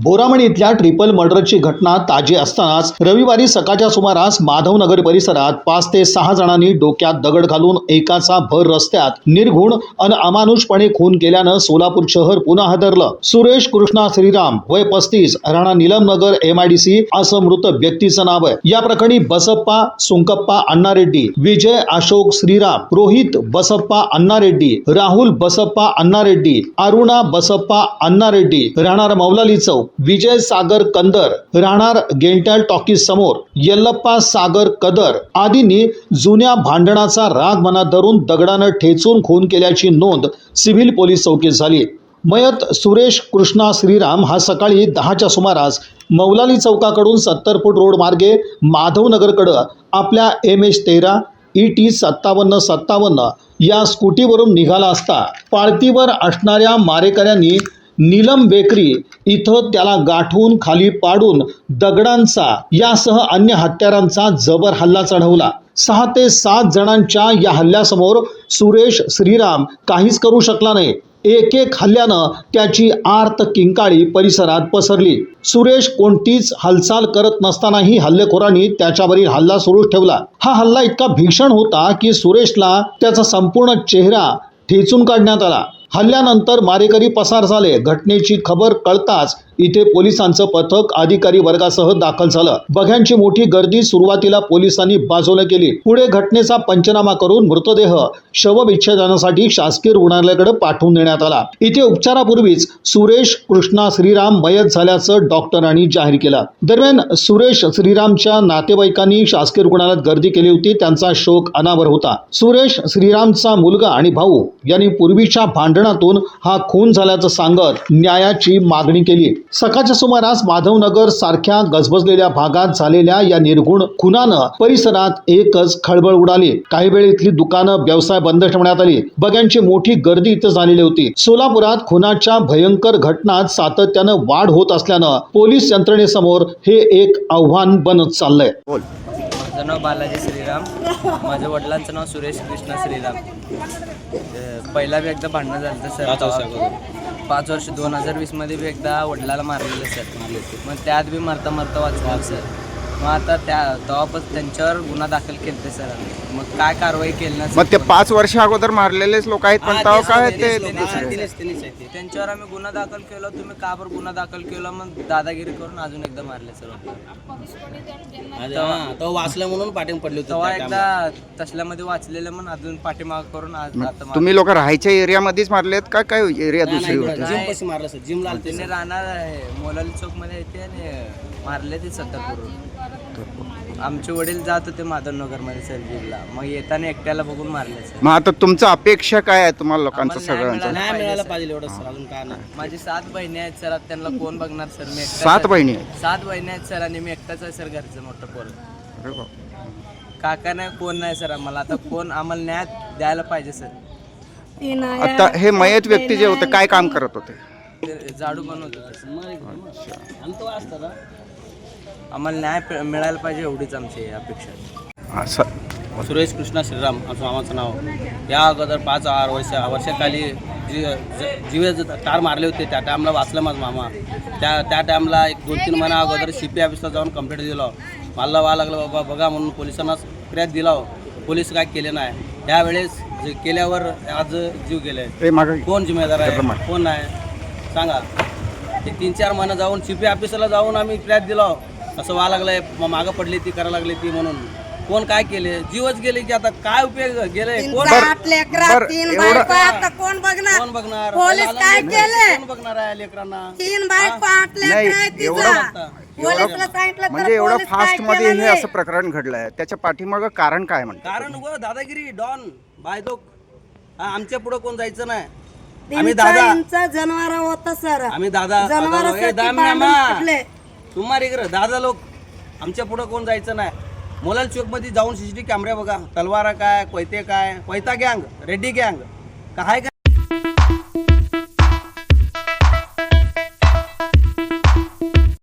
बोरामणी इथल्या ट्रिपल मर्डरची घटना ताजी असतानाच रविवारी सकाळच्या सुमारास माधवनगर परिसरात 5 ते 6 जणांनी डोक्यात दगड घालून एकाचा भर रस्त्यात निर्घुण आणि अमानुषपणे खून केल्यानं सोलापूर शहर पुन्हा हादरलं। सुरेश कृष्णा श्रीराम वय 35 राणा नीलमनगर MIDC असं मृत व्यक्तीचं नाव आहे। या प्रकरणी बसप्पा सुंकप्पा अण्णारेड्डी, विजय अशोक श्रीराम, रोहित बसप्पा अण्णारेड्डी, राहुल बसप्पा अण्णारेड्डी, अरुणा बसप्पा अण्णारेड्डी राहणार मौलाली चौक, विजय सागर कंदर राहणार गेंटल टॉकीज समोर, यल्लप्पा सागर कदर आदींनी जुन्या भांडणाचा राग मनात धरून दगडानं ठेचून खून केल्याची नोंद सिव्हिल पोलीस चौकीत झाली। मयत सुरेश कृष्णा श्रीराम हा सकाळी 10च्या सुमारास मौलाली चौकाकडून 70 फूट रोड मार्गे माधवनगरकडे आपल्या MH13 ET 5757 या स्कूटीवरून निघाला असता पाळतीवर असणाऱ्या मारेकऱ्यांनी नीलम बेकरी इथं त्याला गाठून खाली पाडून दगडांचा यासह अन्य हत्यारांचा जबर हल्ला चढवला। 6 ते 7 जणांच्या या हल्ल्यासमोर सुरेश श्रीराम काहीच करू शकला नाही। एक हल्ल्यानं त्याची आर्त किंकाळी परिसरात पसरली। सुरेश कोणतीच हालचाल करत नसतानाही हल्लेखोरांनी त्याच्यावरील हल्ला सुरूच ठेवला। हा हल्ला इतका भीषण होता की सुरेशला त्याचा संपूर्ण चेहरा ठेचून काढण्यात आला। हल्ल्यानंतर मारेकरी पसार झाले। घटनेची खबर कळताच इथे पोलिसांचं पथक अधिकारी वर्गासह दाखल झालं। बघ्यांची मोठी गर्दी सुरुवातीला पोलिसांनी बाजूला केली। पुढे घटनेचा पंचनामा करून मृतदेह शवविच्छेदनासाठी शासकीय रुग्णालयाकडे पाठवून देण्यात आला। इथे उपचारापूर्वीच सुरेश कृष्णा श्रीराम मयत झाल्याचं डॉक्टरांनी जाहीर केलं। दरम्यान सुरेश श्रीरामच्या नातेवाईकांनी शासकीय रुग्णालयात गर्दी केली होती। त्यांचा शोक अनावर होता। सुरेश श्रीरामचा मुलगा आणि भाऊ यांनी पूर्वीच्या भांडणातून हा खून झाल्याचं सांगत न्यायाची मागणी केली। सकाळच्या सुमारास माधवनगर सारख्या गजबजलेल्या भागात झालेल्या या निर्घुण खुनानं परिसरात एकच खळबळ उडाली। काही वेळ इथली दुकानं व्यवसाय बंद ठेवण्यात आली। बघ्यांची मोठी गर्दी इथं झालेली होती। सोलापुरात खुनाच्या भयंकर घटनात सातत्यानं वाढ होत असल्यानं पोलीस यंत्रणेसमोर हे एक आव्हान बनत चाललंय। माझं नाव बालाजी श्रीराम, माझ्या वडिलांचं नाव सुरेश कृष्णा श्रीराम। पहिला बी एकदा भांडणं झालं सर 5 वर्ष 2020 मध्ये बी एकदा वडिलाला मारलेलं सर। मग त्यात बी मारता वाचलं सर। मग आता तेव्हापासून त्यांच्यावर गुन्हा दाखल केले सर। मग काय कारवाई केली ना? मग ते 5 वर्ष अगोदर मारलेलेच लोक आहेत पण तेव्हा काय ते त्यांच्यावर आम्ही गुन्हा दाखल केला। तुम्ही का बरं गुन्हा दाखल केला? मग दादागिरी करून अजून एकदा मारले सर। तो वाचलं म्हणून पाठीमाग पडले होते। तेव्हा एकदा तसल्यामध्ये वाचलेलं म्हणून अजून पाठीमाग करून आता तुम्ही लोक राहायच्या एरियामध्येच मारलेत का काय एरिया दुसरी होती? जिम पाशी मारलं सर। जिम लाल तिने राहणार आहे मोलाली चौक मध्ये येते आणि मारले ते 70 करून। आमचे वडील जात होते माधवनगर मध्ये सर जिमला। मग येताना एकट्याला बघून मारले सर। मग आता तुमचं अपेक्षा काय आहे तुम्हाला लोकांचं सगळ्यांचं? नाही मिळायला पाहिजे एवढं सर। अजून काय नाही। माझी 7 बहिणी आहेत सर। त्यांना कोण बघणार सर? मी 7 बहिणी आहेत? 7 बहिणी आहेत सर आणि मी एकटाच आहे सर घरचं मोठं पोर। काका नाही कोण नाही सर आम्हाला। आता कोण आम्हाला न्याय द्यायला पाहिजे सर। आता हे मयत व्यक्ती जे होते काय काम करत होते? झाडू बनवत होते। आम्हाला न्याय मिळायला पाहिजे एवढीच आमची अपेक्षा। सुरेश कृष्णा श्रीराम असं मामाचं नाव। या अगोदर 5 वर्षाखाली जीवे ठार मारले होते। त्या टाईमला वाचलं माझा मामा। त्या टाईमला एक 2-3 महिना अगोदर CP ऑफिसला जाऊन कंप्लेंट दिलं। मला व्हा लागलं बाबा बघा म्हणून पोलिसांना फिर्याद दिला। पोलीस काय केले नाही। त्यावेळेस केल्यावर आज जीव गेले। कोण जिम्मेदार आहे? कोण नाही सांगा? ते 3-4 महिना जाऊन CP ऑफिसला जाऊन आम्ही फिर्याद दिला। असं व्हा लागलंय मागं पडली ती करायला लागली ती म्हणून। कोण काय केले? जीवच गेले की आता काय उपयोग गेले? कोण बघणार? पोलीस काय केले? कोण बघणार आहे लेकरांना? 3 बायको 8 म्हणजे एवढं फास्ट मध्ये हे असं प्रकरण घडलंय त्याच्या पाठीमागं कारण काय म्हणतात? कारण दादागिरी डॉन बायदोक। आमच्या पुढे कोण जायचं नाही। आम्ही दादा जनावर होता सर। आम्ही दादा तुम्हारे दादा लोक आमच्या पुढे कोण जायचं नाही। मोलाल चौक मध्ये जाऊन CCTV कॅमेरा बघा। तलवारा काय, कोयते काय, कोयता गँग, रेड्डी गँग काय